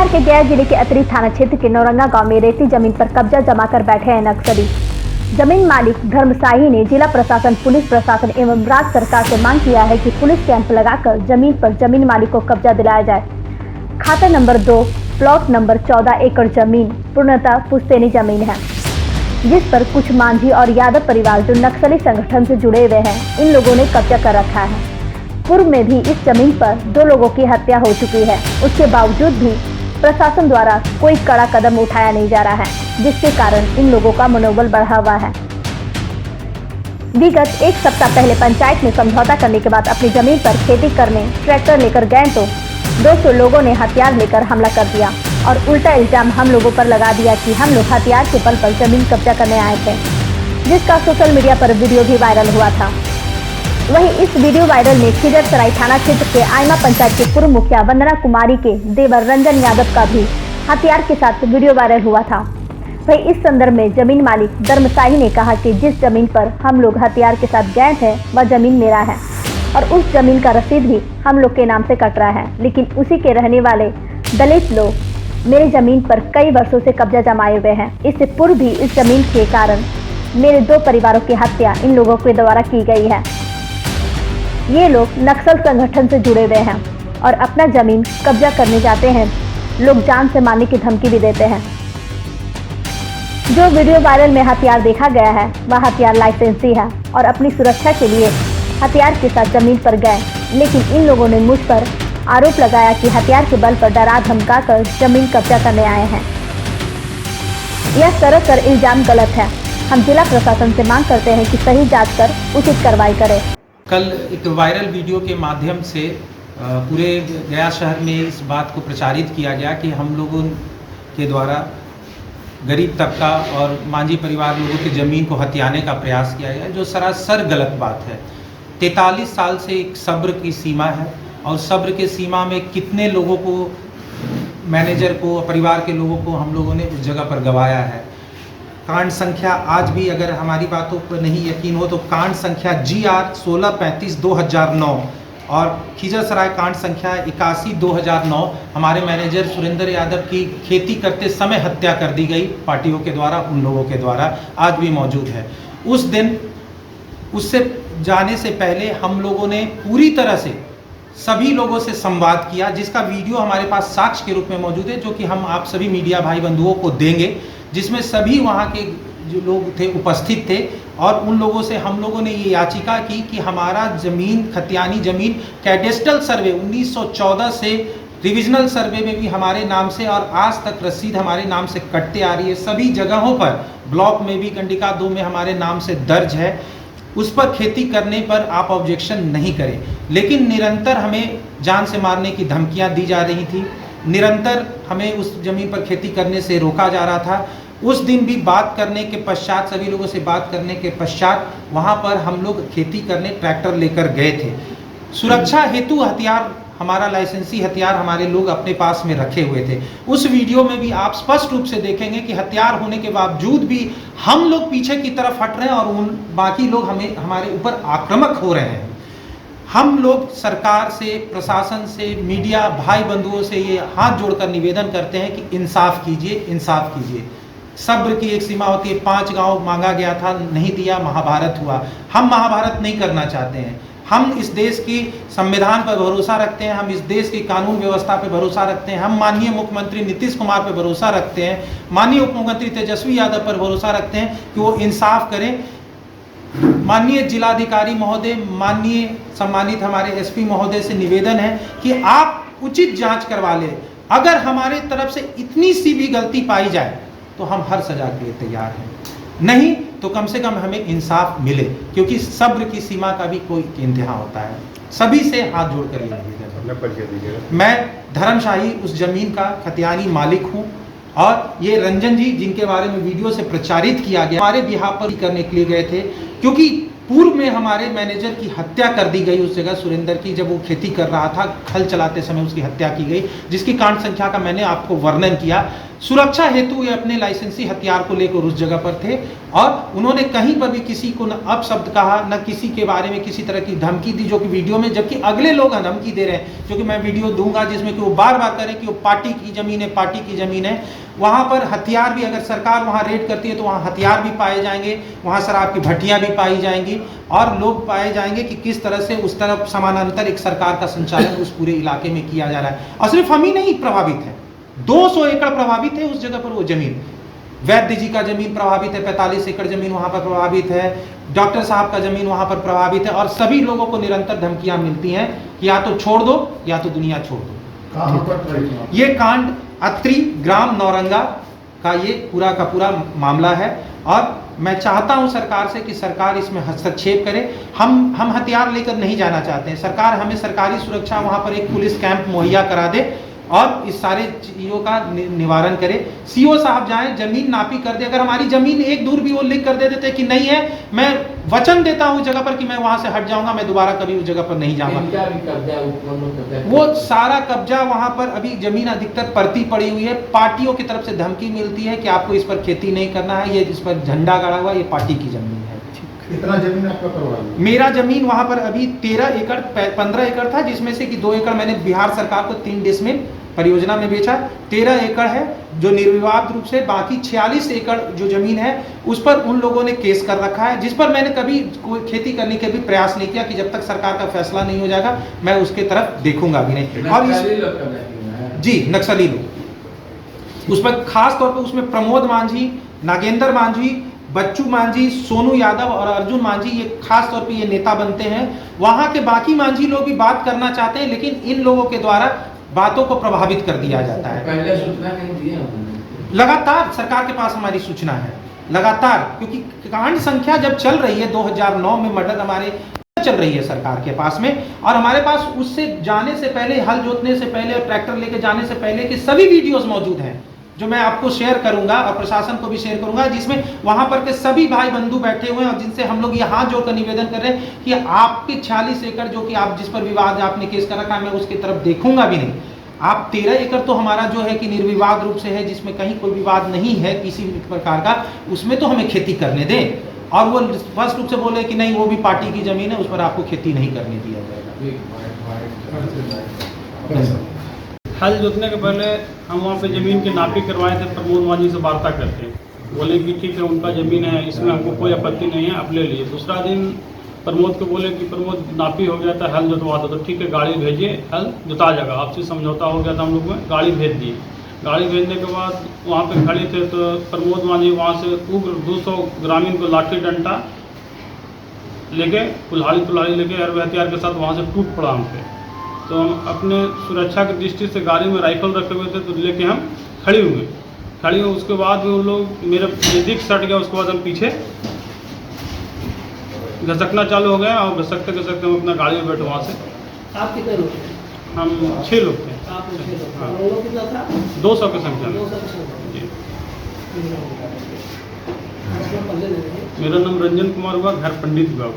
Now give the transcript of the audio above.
बिहार के गया जिले के अतरी थाना क्षेत्र के नौरंगा गांव में रेती जमीन पर कब्जा जमाकर बैठे हैं नक्सली। जमीन मालिक धर्मशाही ने जिला प्रशासन, पुलिस प्रशासन एवं राज्य सरकार से मांग किया है कि पुलिस कैंप लगाकर जमीन पर जमीन मालिक को कब्जा दिलाया जाए। खाता नंबर 2 प्लॉट नंबर 14 एकड़ जमीन पूर्णतः पुश्तैनी जमीन है, जिस पर कुछ मांझी और यादव परिवार जो नक्सली संगठन से जुड़े हुए हैं, इन लोगों ने कब्जा कर रखा है। पूर्व में भी इस जमीन पर 2 लोगों की हत्या हो चुकी है। उसके बावजूद भी प्रशासन द्वारा कोई कड़ा कदम उठाया नहीं जा रहा है, जिसके कारण इन लोगों का मनोबल बढ़ा हुआ है। विगत 1 सप्ताह पहले पंचायत में समझौता करने के बाद अपनी जमीन पर खेती करने ट्रैक्टर लेकर गए तो 200 लोगों ने हथियार लेकर हमला कर दिया और उल्टा इल्जाम हम लोगों पर लगा दिया कि हम लोग हथियार के बल पर जमीन कब्जा करने आए थे, जिसका सोशल मीडिया पर वीडियो भी वायरल हुआ था। वहीं इस वीडियो वायरल में खिजरसराय थाना क्षेत्र के आयमा पंचायत के पूर्व मुखिया वंदना कुमारी के देवर रंजन यादव का भी हथियार के साथ वीडियो वायरल हुआ था। वहीं इस संदर्भ में जमीन मालिक धर्मशाही ने कहा कि जिस जमीन पर हम लोग हथियार के साथ गए थे वह जमीन मेरा है और उस जमीन का रसीद भी हम लोग के नाम से कट रहा है, लेकिन उसी के रहने वाले दलित लोग मेरी जमीन पर कई वर्षों से कब्जा जमाए हुए हैं। इससे पूर्व भी इस जमीन के कारण मेरे 2 परिवारों की हत्या इन लोगों के द्वारा की गई है। ये लोग नक्सल संगठन से जुड़े हुए हैं और अपना जमीन कब्जा करने जाते हैं, लोग जान से मारने की धमकी भी देते हैं। जो वीडियो वायरल में हथियार देखा गया है वह हथियार लाइसेंसी है और अपनी सुरक्षा के लिए हथियार के साथ जमीन पर गए, लेकिन इन लोगों ने मुझ पर आरोप लगाया कि हथियार के बल पर डरा धमका कर जमीन कब्जा करने आए हैं। यह सरासर इल्जाम गलत है। हम जिला प्रशासन से मांग करते हैं कि सही जांच कर उचित कार्रवाई करे। कल एक वायरल वीडियो के माध्यम से पूरे गया शहर में इस बात को प्रचारित किया गया कि हम लोगों के द्वारा गरीब तबका और मांझी परिवार लोगों की ज़मीन को हथियाने का प्रयास किया गया, जो सरासर गलत बात है। 43 साल से एक सब्र की सीमा है और सब्र के सीमा में कितने लोगों को, मैनेजर को, परिवार के लोगों को हम लोगों ने उस जगह पर गंवाया है। कांड संख्या आज भी अगर हमारी बातों पर नहीं यकीन हो तो कांड संख्या GR 1635/2009 और खिजरसराय कांड संख्या 81/2009 हमारे मैनेजर सुरेंद्र यादव की खेती करते समय हत्या कर दी गई पार्टियों के द्वारा, उन लोगों के द्वारा, आज भी मौजूद है। उस दिन उससे जाने से पहले हम लोगों ने पूरी तरह से सभी लोगों से संवाद किया, जिसका वीडियो हमारे पास साक्ष्य के रूप में मौजूद है, जो कि हम आप सभी मीडिया भाई बंधुओं को देंगे, जिसमें सभी वहाँ के जो लोग थे उपस्थित थे और उन लोगों से हम लोगों ने ये याचिका की कि हमारा ज़मीन, खतियानी ज़मीन कैडेस्ट्रल सर्वे 1914 से रिविजनल सर्वे में भी हमारे नाम से और आज तक रसीद हमारे नाम से कटते आ रही है। सभी जगहों पर, ब्लॉक में भी कंडिका 2 में हमारे नाम से दर्ज है। उस पर खेती करने पर आप ऑब्जेक्शन नहीं करें, लेकिन निरंतर हमें जान से मारने की धमकियां दी जा रही थी। निरंतर हमें उस ज़मीन पर खेती करने से रोका जा रहा था। उस दिन भी बात करने के पश्चात, सभी लोगों से बात करने के पश्चात वहाँ पर हम लोग खेती करने ट्रैक्टर लेकर गए थे। सुरक्षा हेतु हथियार, हमारा लाइसेंसी हथियार हमारे लोग अपने पास में रखे हुए थे। उस वीडियो में भी आप स्पष्ट रूप से देखेंगे कि हथियार होने के बावजूद भी हम लोग पीछे की तरफ हट रहे हैं और उन बाकी लोग हमारे ऊपर आक्रामक हो रहे हैं। हम लोग सरकार से, प्रशासन से, मीडिया भाई बंधुओं से ये हाथ जोड़कर निवेदन करते हैं कि इंसाफ कीजिए, इंसाफ कीजिए। सब्र की एक सीमा होती है। 5 गांव मांगा गया था, नहीं दिया, महाभारत हुआ। हम महाभारत नहीं करना चाहते हैं। हम इस देश की संविधान पर भरोसा रखते हैं, हम इस देश की कानून व्यवस्था पर भरोसा रखते हैं, हम माननीय मुख्यमंत्री नीतीश कुमार पर भरोसा रखते हैं, माननीय उप मुख्यमंत्री तेजस्वी यादव पर भरोसा रखते हैं कि वो इंसाफ करें। माननीय जिलाधिकारी महोदय, माननीय सम्मानित हमारे SP महोदय से निवेदन है कि आप उचित जांच करवा लें। अगर हमारे तरफ से इतनी सी भी गलती पाई जाए तो हम हर सजा के लिए तैयार हैं, नहीं तो कम से कम हमें इंसाफ मिले, क्योंकि सब्र की सीमा का भी कोई इंतहा होता है। सभी से हाथ जोड़कर निवेदन, मैं धर्मशाही उस जमीन का खतियानी मालिक हूँ और ये रंजन जी जिनके बारे में वीडियो से प्रचारित किया गया, हमारे बिहार पर करने के लिए गए थे, क्योंकि पूर्व में हमारे मैनेजर की हत्या कर दी गई उस जगह सुरेंद्र की, जब वो खेती कर रहा था, हल चलाते समय उसकी हत्या की गई, जिसकी कांड संख्या का मैंने आपको वर्णन किया। सुरक्षा हेतु ये अपने लाइसेंसी हथियार को लेकर उस जगह पर थे और उन्होंने कहीं पर भी किसी को न अपशब्द कहा, न किसी के बारे में किसी तरह की धमकी दी, जो कि वीडियो में, जबकि अगले लोग धमकी दे रहे हैं, जो कि मैं वीडियो दूंगा जिसमें कि वो बार बार करें कि वो पार्टी की ज़मीन है, पार्टी की ज़मीन है। वहाँ पर हथियार भी, अगर सरकार वहाँ रेड करती है तो वहाँ हथियार भी पाए जाएंगे, वहाँ शराब की भट्टियाँ भी पाई जाएंगी और लोग पाए जाएंगे कि किस तरह से उस तरफ समानांतर एक सरकार का संचालन उस पूरे इलाके में किया जा रहा है। और सिर्फ हम ही नहीं प्रभावित है, 200 एकड़ प्रभावित है उस जगह पर वो जमीन। वैद्य जी का जमीन प्रभावित है, 45 एकड़ जमीन वहाँ पर प्रभावित है, डॉक्टर साहब का जमीन वहाँ पर प्रभावित है और सभी लोगों को निरंतर धमकियाँ मिलती हैं कि या तो छोड़ दो या तो दुनिया छोड़ दो। कहाँ पर ये कांड अत्रि ग्राम नौरंगा का ये पूरा का पूरा मामला है और मैं चाहता हूं सरकार से कि सरकार इसमें हस्तक्षेप करे। हम हथियार लेकर नहीं जाना चाहते हैं, सरकार हमें सरकारी सुरक्षा, वहां पर एक पुलिस कैंप मुहैया करा दे और इस सारे चीज़ों का निवारण करे। सीओ साहब जाएं, जमीन नापी कर दे, अगर हमारी जमीन एक दूर भी वो लिख कर दे देते कि नहीं है, मैं वचन देता हूं उस जगह पर कि मैं वहां से हट जाऊंगा, मैं दोबारा कभी उस जगह पर नहीं जाऊंगा। वो सारा कब्जा वहां पर अभी जमीन अधिकतर परती पड़ी हुई है, पार्टियों की तरफ से धमकी मिलती है कि आपको इस पर खेती नहीं करना है, ये इस पर झंडा गाड़ा हुआ, ये पार्टी की जमीन है। कितना जमीन आपका करवा? मेरा जमीन वहां पर अभी 13 एकड़ 15 एकड़ था, जिसमें से कि 2 एकड़ मैंने बिहार सरकार को 3 डिसमिल परियोजना में बेचा। 13 एकड़ है जो निर्विवाद रूप से, बाकी 46 एकड़ जो जमीन है उस पर उन लोगों ने केस कर रखा है, जिस पर मैंने कभी कोई खेती करने के भी प्रयास नहीं किया कि जब तक सरकार का फैसला नहीं हो जाएगा मैं उसके तरफ देखूंगा भी नहीं। और जी नक्सली लोग उस पर खास तौर पर, उसमें प्रमोद मांझी, नागेंद्र मांझी, बच्चू मांझी, सोनू यादव और अर्जुन मांझी, ये खास तौर पे ये नेता बनते हैं। वहां के बाकी मांझी लोग भी बात करना चाहते हैं, लेकिन इन लोगों के द्वारा बातों को प्रभावित कर दिया जाता है। पहले सूचना नहीं दी है, लगातार सरकार के पास हमारी सूचना है, लगातार, क्योंकि कांड संख्या जब चल रही है 2009 में मर्डर हमारे चल रही है सरकार के पास में, और हमारे पास उससे जाने से पहले, हल जोतने से पहले और ट्रैक्टर लेके जाने से पहले की सभी वीडियोस मौजूद हैं, जो मैं आपको शेयर करूंगा और प्रशासन को भी शेयर करूंगा, जिसमें वहां पर के सभी भाई बंधु बैठे हुए हैं और जिनसे हम लोग ये हाथ जोड़कर निवेदन कर रहे हैं कि आपके 46 एकड़ जो कि आप जिस पर विवाद आपने केस कर रखा है, मैं उसकी तरफ देखूंगा भी नहीं। आप 13 एकड़ तो हमारा जो है कि निर्विवाद रूप से है, जिसमें कहीं कोई विवाद नहीं है किसी भी प्रकार का, उसमें तो हमें खेती करने दें। और वो स्पष्ट रूप से बोले कि नहीं, वो भी पार्टी की जमीन है, उस पर आपको खेती नहीं करने दिया जाएगा। हल जोतने के पहले हम वहाँ पे ज़मीन की नापी करवाए थे, प्रमोद मांझी से वार्ता करके बोले कि ठीक है उनका ज़मीन है, इसमें हमको कोई आपत्ति नहीं है, आप ले लीजिए। दूसरा दिन प्रमोद को बोले कि प्रमोद नापी हो गया था, हल जोतवा दो, तो ठीक है गाड़ी भेजिए, हल जोता जाएगा। आपसे समझौता हो गया था हम लोग में, गाड़ी भेज दिए। गाड़ी भेजने के बाद वहाँ पे खड़े थे तो प्रमोद मांझी वहाँ से उग्र 200 ग्रामीण को लाठी डंडा लेके, कुल्हाड़ी लेके और हथियार के साथ वहाँ से टूट पड़ा हम पे। तो हम अपने सुरक्षा की दृष्टि से गाड़ी में राइफल रखे हुए थे, तो लेके हम खड़े हुए। उसके बाद भी उन लोग मेरे नज़दीक सट गया, उसके बाद हम पीछे घसकना चालू हो गया और घसकते हम अपना गाड़ी में बैठे वहाँ से। आप कितने लोग थे? हम 6 लोग थे। आप 6 लोग, हाँ। लोगों कितना था? 200 की संख्या में। 200 की संख्या। जी। पल्ले दे रहे हैं। मेरा नाम रंजन कुमार हुआ, घर पंडित हुआ।